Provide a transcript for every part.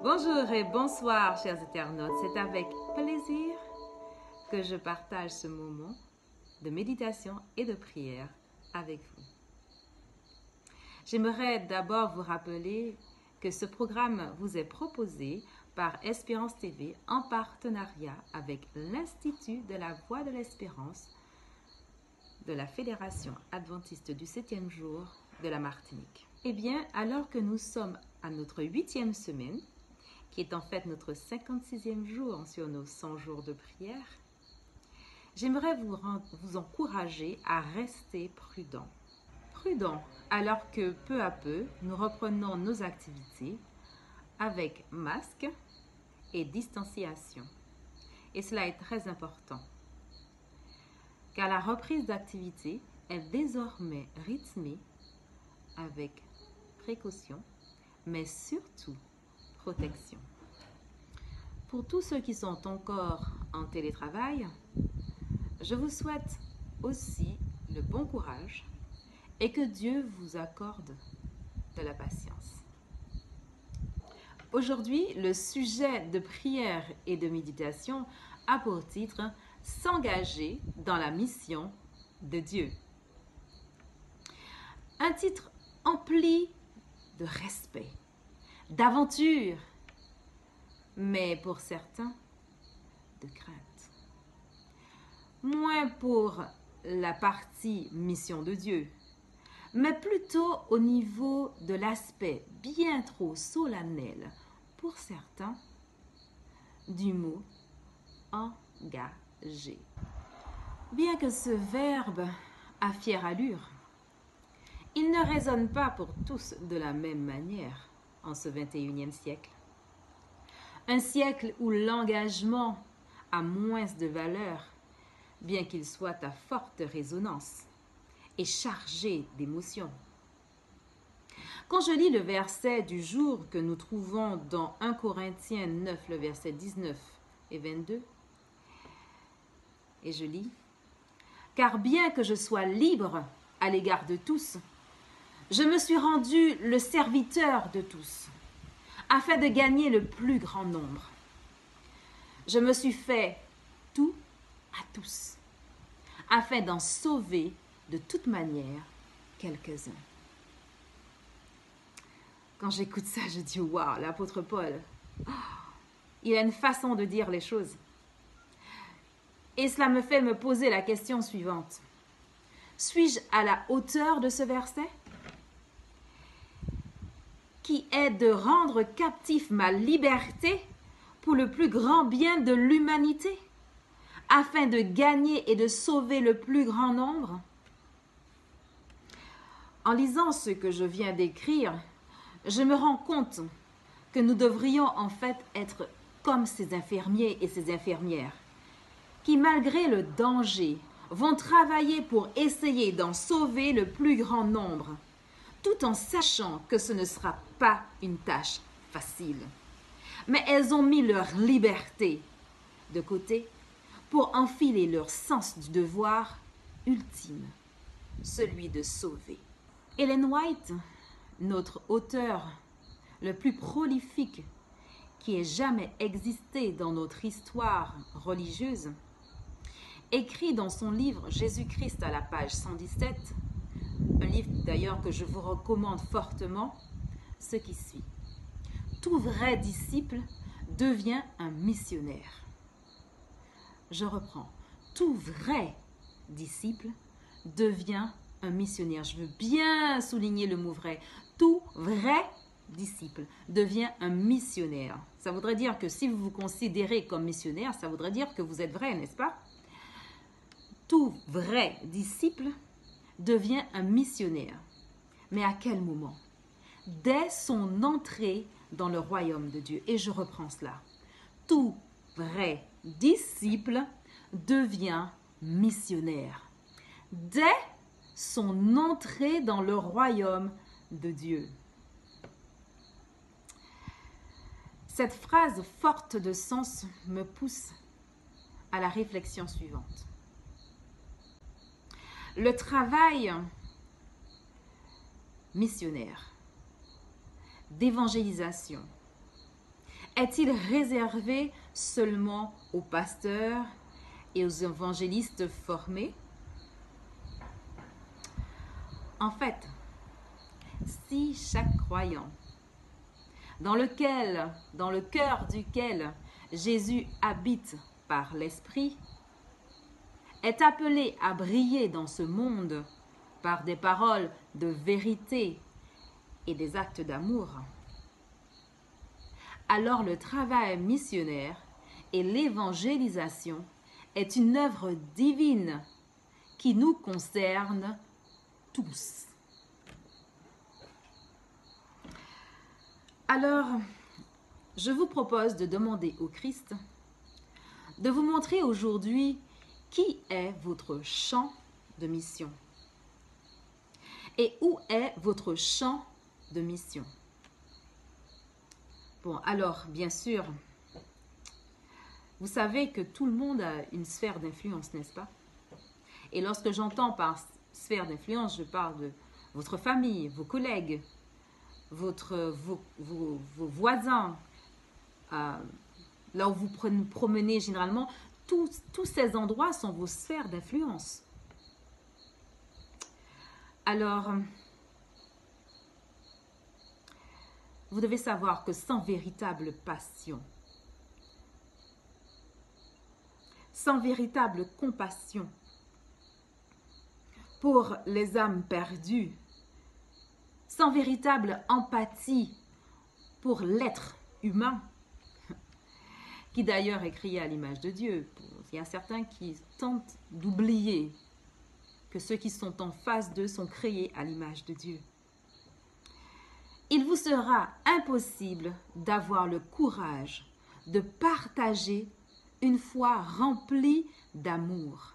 Bonjour et bonsoir, chers internautes. C'est avec plaisir que je partage ce moment de méditation et de prière avec vous. J'aimerais d'abord vous rappeler que ce programme vous est proposé par Espérance TV en partenariat avec l'Institut de la Voix de l'Espérance de la Fédération adventiste du 7e jour de la Martinique. Eh bien, alors que nous sommes à notre 8e semaine, qui est en fait notre 56e jour sur nos 100 jours de prière, j'aimerais vous encourager à rester prudent. Prudent, alors que peu à peu, nous reprenons nos activités avec masque et distanciation. Et cela est très important, car la reprise d'activité est désormais rythmée avec précaution, mais surtout protection. Pour tous ceux qui sont encore en télétravail, je vous souhaite aussi le bon courage et que Dieu vous accorde de la patience. Aujourd'hui, le sujet de prière et de méditation a pour titre « S'engager dans la mission de Dieu ». Un titre empli de respect, d'aventure, mais pour certains, de crainte. Moins pour la partie mission de Dieu, mais plutôt au niveau de l'aspect bien trop solennel pour certains du mot engager. Bien que ce verbe a fière allure, il ne résonne pas pour tous de la même manière en ce 21e siècle. Un siècle où l'engagement a moins de valeur, bien qu'il soit à forte résonance et chargé d'émotions. Quand je lis le verset du jour que nous trouvons dans 1 Corinthiens 9, le verset 19 et 22, et je lis « Car bien que je sois libre à l'égard de tous, je me suis rendu le serviteur de tous, afin de gagner le plus grand nombre. Je me suis fait tout à tous, afin d'en sauver de toute manière quelques-uns. » Quand j'écoute ça, je dis « Waouh, l'apôtre Paul, il a une façon de dire les choses. » Et cela me fait me poser la question suivante. Suis-je à la hauteur de ce verset? Qui est de rendre captif ma liberté pour le plus grand bien de l'humanité, afin de gagner et de sauver le plus grand nombre? En lisant ce que je viens d'écrire, je me rends compte que nous devrions en fait être comme ces infirmiers et ces infirmières, qui malgré le danger, vont travailler pour essayer d'en sauver le plus grand nombre, tout en sachant que ce ne sera pas une tâche facile. Mais elles ont mis leur liberté de côté pour enfiler leur sens du devoir ultime, celui de sauver. Ellen White, notre auteur le plus prolifique qui ait jamais existé dans notre histoire religieuse, écrit dans son livre « Jésus-Christ » à la page 117, un livre d'ailleurs que je vous recommande fortement, ce qui suit. Tout vrai disciple devient un missionnaire. Je reprends. Tout vrai disciple devient un missionnaire. Je veux bien souligner le mot vrai. Tout vrai disciple devient un missionnaire. Ça voudrait dire que si vous vous considérez comme missionnaire, ça voudrait dire que vous êtes vrai, n'est-ce pas? Tout vrai disciple devient un missionnaire. Mais à quel moment? Dès son entrée dans le royaume de Dieu. Et je reprends cela. Tout vrai disciple devient missionnaire. Dès son entrée dans le royaume de Dieu. Cette phrase forte de sens me pousse à la réflexion suivante. Le travail missionnaire, d'évangélisation, Est-il réservé seulement aux pasteurs et aux évangélistes formés? En fait, si chaque croyant, dans le cœur duquel Jésus habite par l'Esprit, est appelé à briller dans ce monde par des paroles de vérité et des actes d'amour, alors le travail missionnaire et l'évangélisation est une œuvre divine qui nous concerne tous. Alors, je vous propose de demander au Christ de vous montrer aujourd'hui qui est votre champ de mission et où est votre champ de mission. Bon, alors, bien sûr, vous savez que tout le monde a une sphère d'influence, n'est-ce pas? Et lorsque j'entends par sphère d'influence, je parle de votre famille, vos collègues, vos voisins, là où vous promenez généralement, tous ces endroits sont vos sphères d'influence. Alors, vous devez savoir que sans véritable passion, sans véritable compassion pour les âmes perdues, sans véritable empathie pour l'être humain, qui d'ailleurs est créé à l'image de Dieu. Il y a certains qui tentent d'oublier que ceux qui sont en face d'eux sont créés à l'image de Dieu. Il vous sera impossible d'avoir le courage de partager une foi remplie d'amour.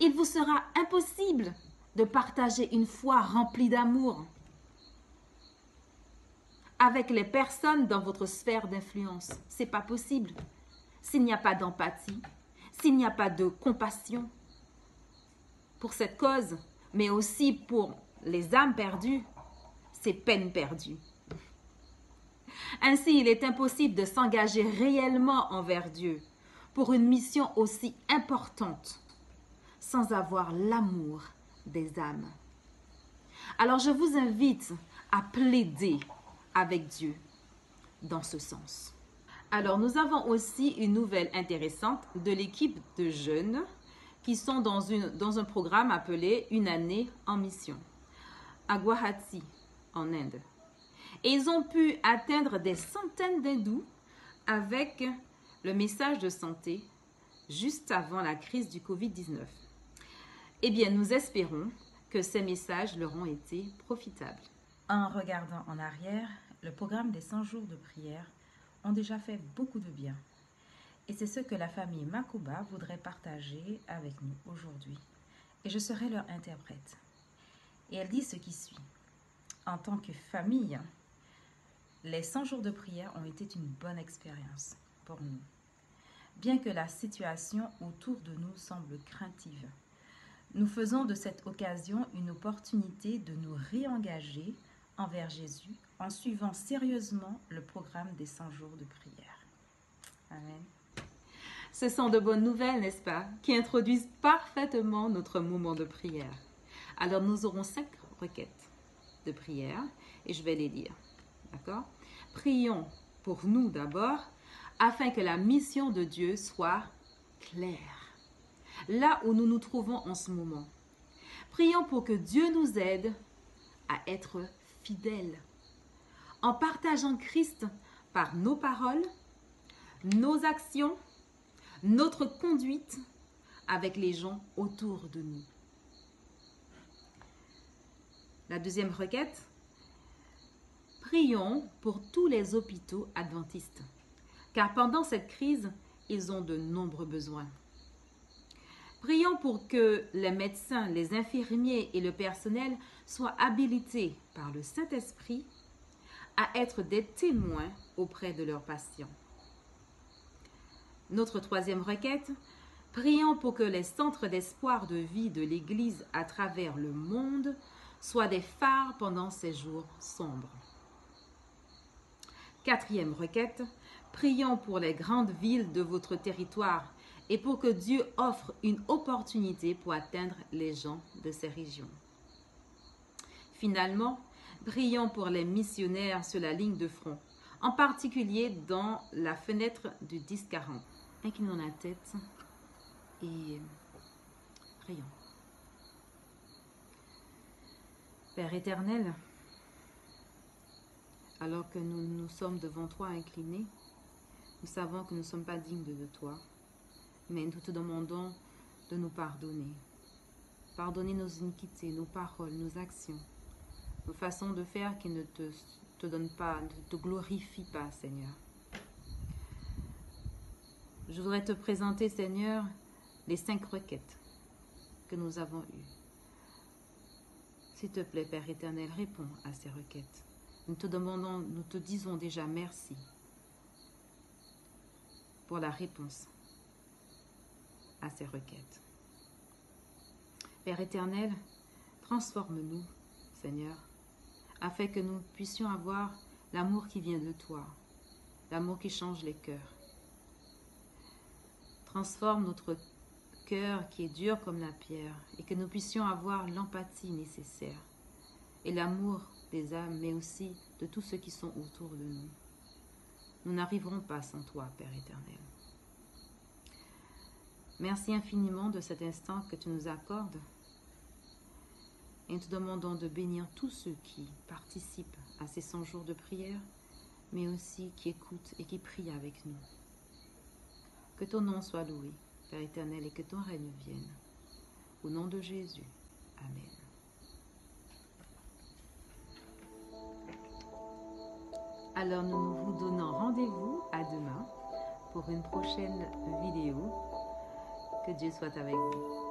Il vous sera impossible de partager une foi remplie d'amour avec les personnes dans votre sphère d'influence. Ce n'est pas possible. S'il n'y a pas d'empathie, s'il n'y a pas de compassion pour cette cause, mais aussi pour les âmes perdues, c'est peine perdue. Ainsi, il est impossible de s'engager réellement envers Dieu pour une mission aussi importante sans avoir l'amour des âmes. Alors, je vous invite à plaider avec Dieu dans ce sens. Alors, nous avons aussi une nouvelle intéressante de l'équipe de jeunes qui sont dans un programme appelé Une année en mission à Guwahati, en Inde. Et ils ont pu atteindre des centaines d'hindous avec le message de santé juste avant la crise du Covid-19. Eh bien, nous espérons que ces messages leur ont été profitables. En regardant en arrière, le programme des 100 jours de prière ont déjà fait beaucoup de bien. Et c'est ce que la famille Makuba voudrait partager avec nous aujourd'hui. Et je serai leur interprète. Et elle dit ce qui suit. En tant que famille, les 100 jours de prière ont été une bonne expérience pour nous. Bien que la situation autour de nous semble craintive, nous faisons de cette occasion une opportunité de nous réengager envers Jésus en suivant sérieusement le programme des 100 jours de prière. Amen. Ce sont de bonnes nouvelles, n'est-ce pas, qui introduisent parfaitement notre moment de prière. Alors, nous aurons 5 requêtes de prière et je vais les lire. D'accord? Prions pour nous d'abord, afin que la mission de Dieu soit claire, là où nous nous trouvons en ce moment. Prions pour que Dieu nous aide à être fidèles, en partageant Christ par nos paroles, nos actions, notre conduite avec les gens autour de nous. La deuxième requête, prions pour tous les hôpitaux adventistes, car pendant cette crise, ils ont de nombreux besoins. Prions pour que les médecins, les infirmiers et le personnel soient habilités par le Saint-Esprit à être des témoins auprès de leurs patients. Notre troisième requête, prions pour que les centres d'espoir de vie de l'Église à travers le monde soient des phares pendant ces jours sombres. Quatrième requête, Prions pour les grandes villes de votre territoire et pour que Dieu offre une opportunité pour atteindre les gens de ces régions. Finalement, prions pour les missionnaires sur la ligne de front, en particulier dans la fenêtre du 10-40. Inclinons la tête et prions. Père éternel, alors que nous sommes devant toi inclinés, nous savons que nous ne sommes pas dignes de toi, mais nous te demandons de nous pardonner. Pardonner nos iniquités, nos paroles, nos actions, nos façons de faire qui ne te donnent pas, ne te glorifient pas, Seigneur. Je voudrais te présenter, Seigneur, les 5 requêtes que nous avons eues. S'il te plaît, Père éternel, réponds à ces requêtes. Nous te disons déjà merci pour la réponse à ces requêtes. Père éternel, transforme-nous, Seigneur, afin que nous puissions avoir l'amour qui vient de toi, l'amour qui change les cœurs. Transforme notre cœur qui est dur comme la pierre et que nous puissions avoir l'empathie nécessaire et l'amour des âmes, mais aussi de tous ceux qui sont autour de nous. Nous n'arriverons pas sans toi, Père éternel. Merci infiniment de cet instant que tu nous accordes et nous te demandons de bénir tous ceux qui participent à ces 100 jours de prière, mais aussi qui écoutent et qui prient avec nous. Que ton nom soit loué, Père éternel, et que ton règne vienne. Au nom de Jésus. Amen. Alors nous vous donnons rendez-vous à demain pour une prochaine vidéo. Que Dieu soit avec vous.